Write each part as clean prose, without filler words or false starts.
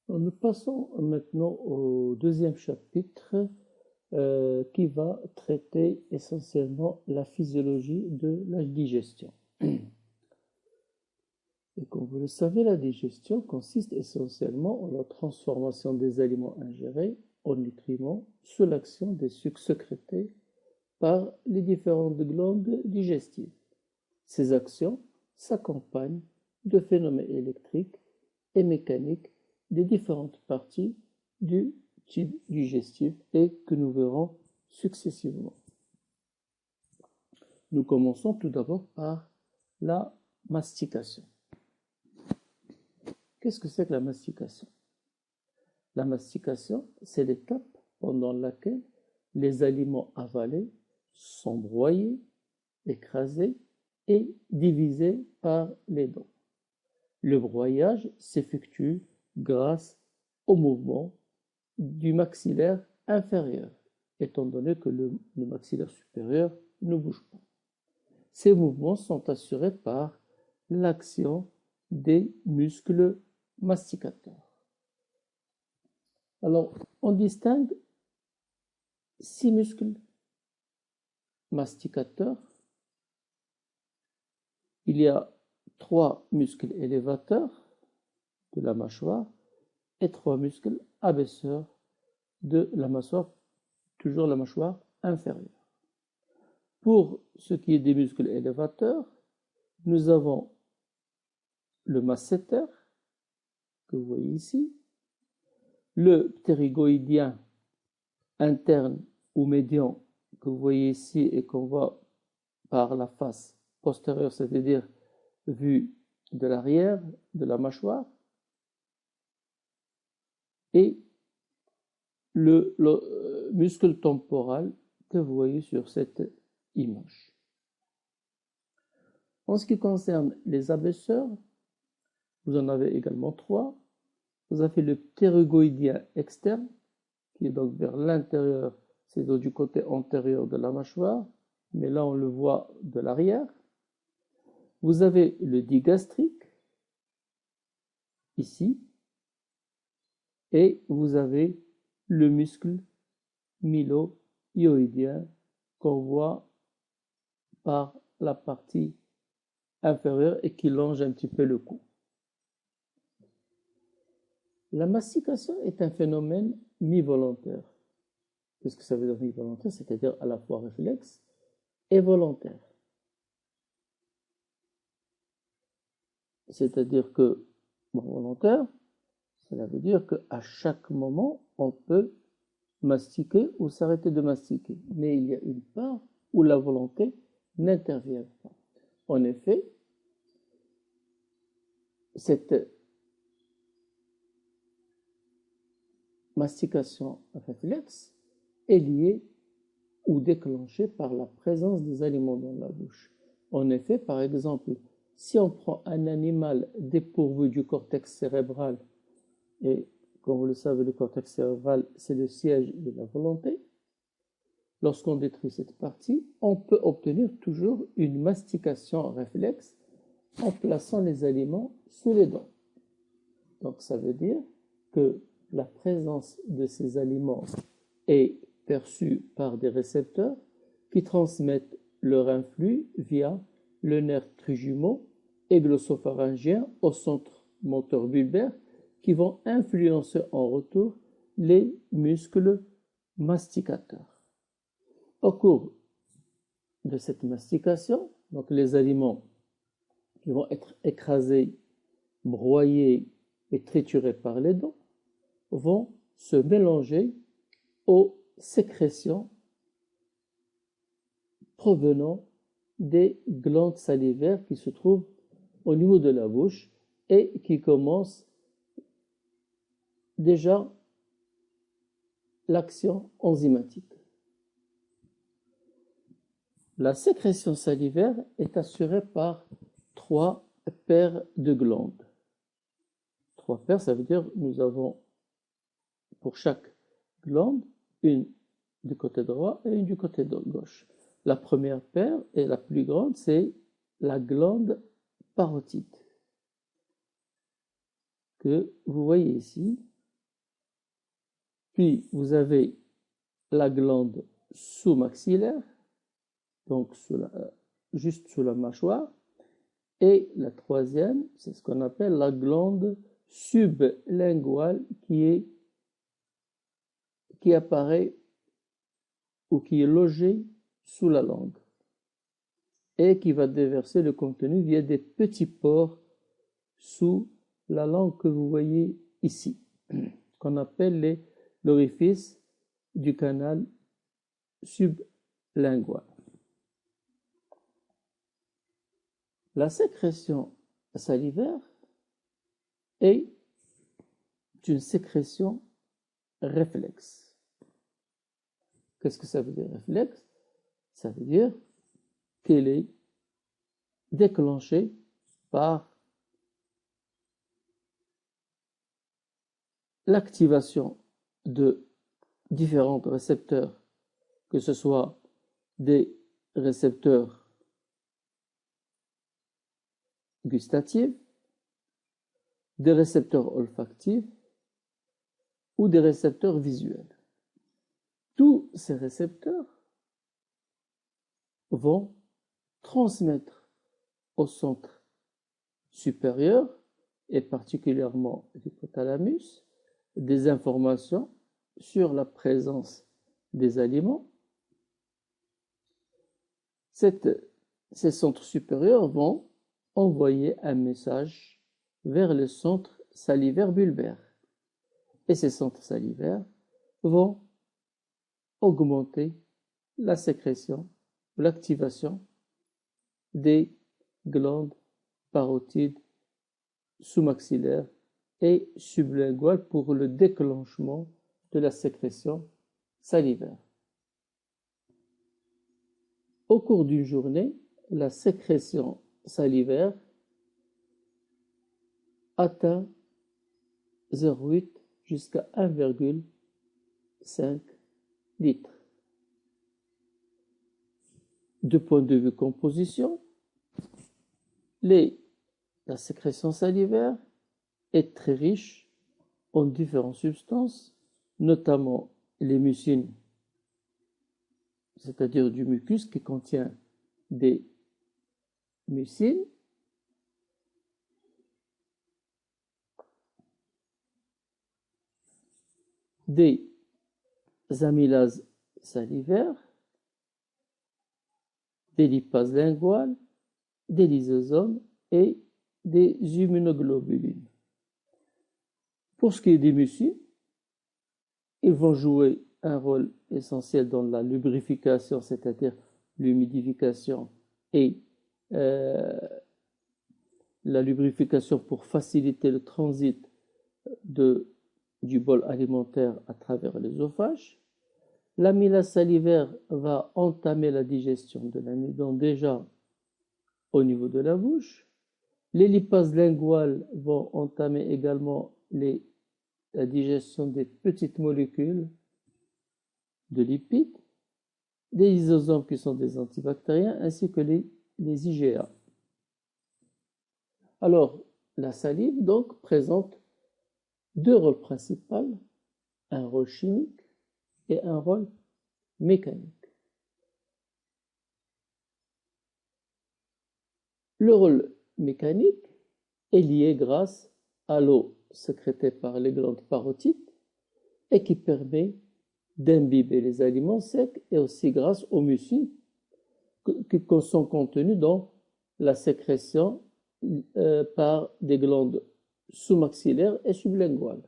Nous passons maintenant au deuxième chapitre qui va traiter essentiellement la physiologie de la digestion. Et comme vous le savez, la digestion consiste essentiellement en la transformation des aliments ingérés en nutriments sous l'action des sucs sécrétés par les différentes glandes digestives. Ces actions s'accompagnent de phénomènes électriques et mécaniques des différentes parties du tube digestif et que nous verrons successivement. Nous commençons tout d'abord par la mastication. Qu'est-ce que c'est que la mastication? La mastication, c'est l'étape pendant laquelle les aliments avalés sont broyés, écrasés et divisés par les dents. Le broyage s'effectue grâce au mouvement du maxillaire inférieur, étant donné que le maxillaire supérieur ne bouge pas. Ces mouvements sont assurés par l'action des muscles masticateurs. Alors, on distingue 6 muscles masticateurs. Il y a 3 muscles élévateurs de la mâchoire et 3 muscles abaisseurs de la mâchoire, toujours la mâchoire inférieure. Pour ce qui est des muscles élévateurs, nous avons le masséter, que vous voyez ici, le ptérygoïdien interne ou médian, que vous voyez ici et qu'on voit par la face postérieure, c'est-à-dire vue de l'arrière de la mâchoire, et le muscle temporal que vous voyez sur cette image. En ce qui concerne les abaisseurs, vous en avez également 3. Vous avez le ptérygoïdien externe, qui est donc vers l'intérieur, c'est donc du côté antérieur de la mâchoire, mais là on le voit de l'arrière. Vous avez le digastrique, ici, et vous avez le muscle mylohyoïdien qu'on voit par la partie inférieure et qui longe un petit peu le cou. La mastication est un phénomène mi-volontaire. Qu'est-ce que ça veut dire mi-volontaire? C'est-à-dire à la fois réflexe et volontaire. C'est-à-dire que volontaire, cela veut dire qu'à chaque moment, on peut mastiquer ou s'arrêter de mastiquer. Mais il y a une part où la volonté n'intervient pas. En effet, cette mastication réflexe est liée ou déclenchée par la présence des aliments dans la bouche. En effet, par exemple, si on prend un animal dépourvu du cortex cérébral, et comme vous le savez, le cortex cérébral, c'est le siège de la volonté, lorsqu'on détruit cette partie, on peut obtenir toujours une mastication réflexe en plaçant les aliments sous les dents. Donc ça veut dire que la présence de ces aliments est perçue par des récepteurs qui transmettent leur influx via le nerf trijumeau et glossopharyngien au centre moteur bulbaire qui vont influencer en retour les muscles masticateurs. Au cours de cette mastication, donc les aliments qui vont être écrasés, broyés et triturés par les dents vont se mélanger aux sécrétions provenant des glandes salivaires qui se trouvent au niveau de la bouche et qui commencent déjà l'action enzymatique. La sécrétion salivaire est assurée par 3 paires de glandes. 3 paires, ça veut dire que nous avons pour chaque glande une du côté droit et une du côté gauche. La première paire et la plus grande, c'est la glande parotide que vous voyez ici Puis, vous avez la glande sous-maxillaire, donc juste sous la mâchoire. Et la troisième, c'est ce qu'on appelle la glande sublinguale qui apparaît ou qui est logée sous la langue et qui va déverser le contenu via des petits pores sous la langue que vous voyez ici, qu'on appelle l'orifice du canal sublingual. La sécrétion salivaire est une sécrétion réflexe. Qu'est-ce que ça veut dire réflexe? Ça veut dire qu'elle est déclenchée par l'activation de différents récepteurs, que ce soit des récepteurs gustatifs, des récepteurs olfactifs ou des récepteurs visuels. Tous ces récepteurs vont transmettre au centre supérieur, et particulièrement l'hypothalamus, des informations sur la présence des aliments. Ces centres supérieurs vont envoyer un message vers le centre salivaire bulbaire. Et ces centres salivaires vont augmenter la sécrétion, l'activation des glandes parotides sous-maxillaires et sublinguales pour le déclenchement de la sécrétion salivaire. Au cours d'une journée, la sécrétion salivaire atteint 0,8 jusqu'à 1,5 litres. Du point de vue composition, la sécrétion salivaire est très riche en différentes substances, notamment les mucines, c'est-à-dire du mucus qui contient des mucines, des amylases salivaires, des lipases linguales, des lysosomes et des immunoglobulines. Pour ce qui est des mucines, ils vont jouer un rôle essentiel dans la lubrification, c'est-à-dire l'humidification et la lubrification pour faciliter le transit du bol alimentaire à travers l'œsophage. L'amylase salivaire va entamer la digestion de l'amidon déjà au niveau de la bouche. Les lipases linguales vont entamer également la digestion des petites molécules de lipides, des lysosomes qui sont des antibactériens, ainsi que les IgA. Alors, la salive donc présente deux rôles principaux, un rôle chimique et un rôle mécanique. Le rôle mécanique est lié grâce à l'eau sécrétée par les glandes parotides et qui permet d'imbiber les aliments secs, et aussi grâce aux mucines qui sont contenus dans la sécrétion par des glandes sous-maxillaires et sublinguales.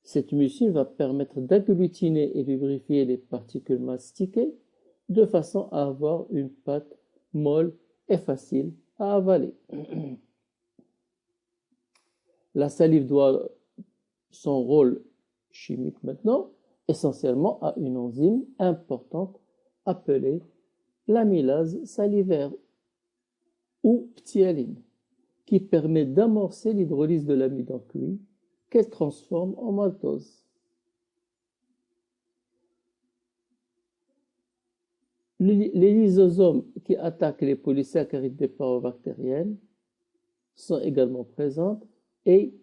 Cette mucine va permettre d'agglutiner et lubrifier les particules mastiquées de façon à avoir une pâte molle et facile à avaler. La salive doit son rôle chimique maintenant essentiellement à une enzyme importante appelée l'amylase salivaire ou ptyaline, qui permet d'amorcer l'hydrolyse de l'amidon cuit qu'elle transforme en maltose. Les lysosomes qui attaquent les polysaccharides des paroi bactériennes sont également présentes et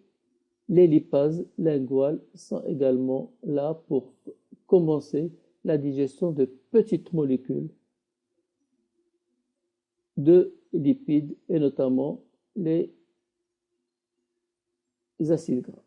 Les lipases linguales sont également là pour commencer la digestion de petites molécules de lipides et notamment les acides gras.